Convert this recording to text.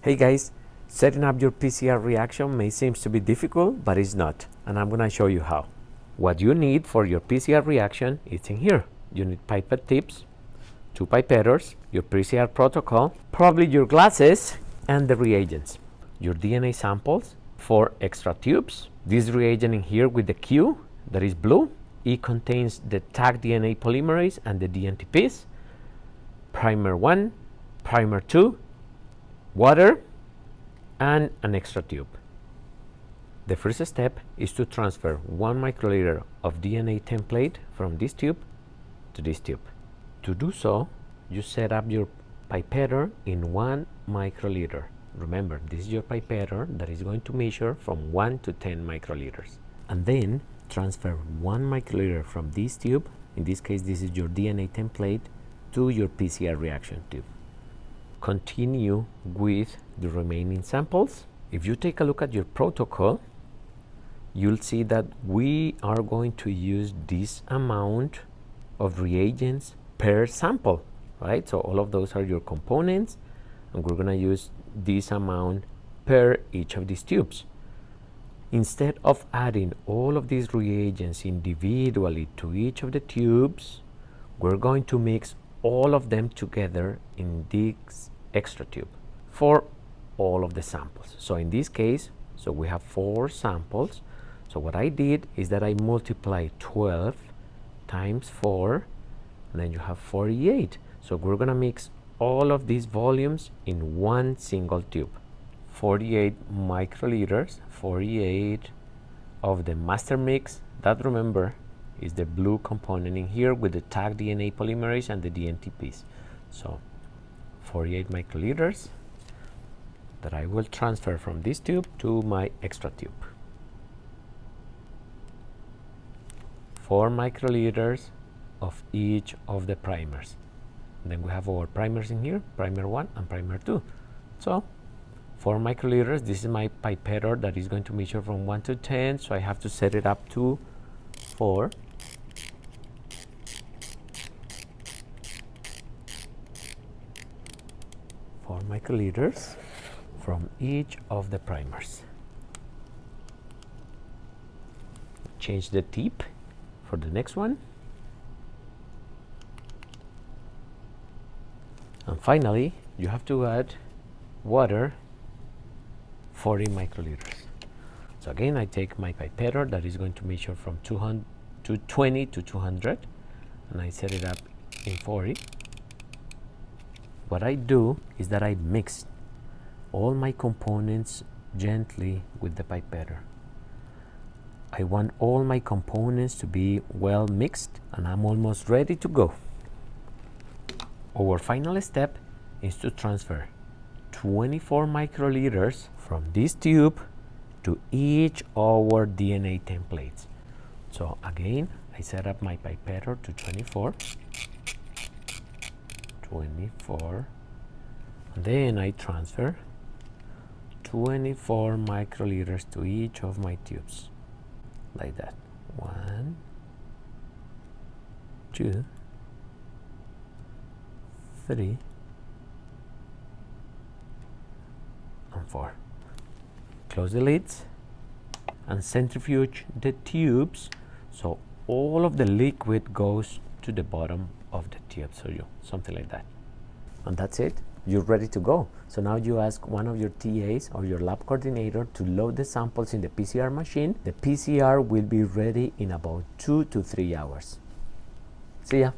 Hey guys, setting up your PCR reaction may seem to be difficult, but it's not, and I'm gonna show you how. What you need for your PCR reaction is in here. You need pipette tips, 2 pipetters, your PCR protocol, probably your glasses, and the reagents. Your DNA samples, 4 extra tubes. This reagent in here with the Q that is blue, it contains the tag DNA polymerase and the DNTPs. Primer 1, primer 2, water, and an extra tube. The first step is to transfer 1 microliter of DNA template from this tube to this tube. To do so, you set up your pipetter in 1 microliter. Remember, this is your pipetter that is going to measure from 1 to 10 microliters. And then transfer 1 microliter from this tube, in this case this is your DNA template, to your PCR reaction tube. Continue with the remaining samples. If you take a look at your protocol, you'll see that we are going to use this amount of reagents per sample, right? So all of those are your components, and we're gonna use this amount per each of these tubes. Instead of adding all of these reagents individually to each of the tubes, we're going to mix all of them together in this extra tube for all of the samples. So in this case, so we have 4 samples. So what I did is that I multiplied 12 times 4, and then you have 48. So we're gonna mix all of these volumes in one single tube. 48 microliters, 48 of the master mix. That, remember, is the blue component in here with the tag DNA polymerase and the DNTPs. So 48 microliters that I will transfer from this tube to my extra tube. 4 microliters of each of the primers. And then we have our primers in here, primer 1 and primer 2. So 4 microliters, this is my pipetter that is going to measure from 1 to 10, so I have to set it up to 4. 4 microliters from each of the primers. Change the tip for the next one. And finally, you have to add water, 40 microliters. So again, I take my pipetter that is going to measure from 20 to 200, and I set it up in 40. What I do is that I mix all my components gently with the pipetter. I want all my components to be well mixed, and I'm almost ready to go. Our final step is to transfer 24 microliters from this tube to each of our DNA templates. So again, I set up my pipetter to 24, and then I transfer 24 microliters to each of my tubes, like that. 1, 2, 3, and 4. Close the lids and centrifuge the tubes so all of the liquid goes to the bottom of the tube, so something like that. And that's it. You're ready to go. So now you ask one of your TAs or your lab coordinator to load the samples in the PCR machine. The PCR will be ready in about 2 to 3 hours. See ya.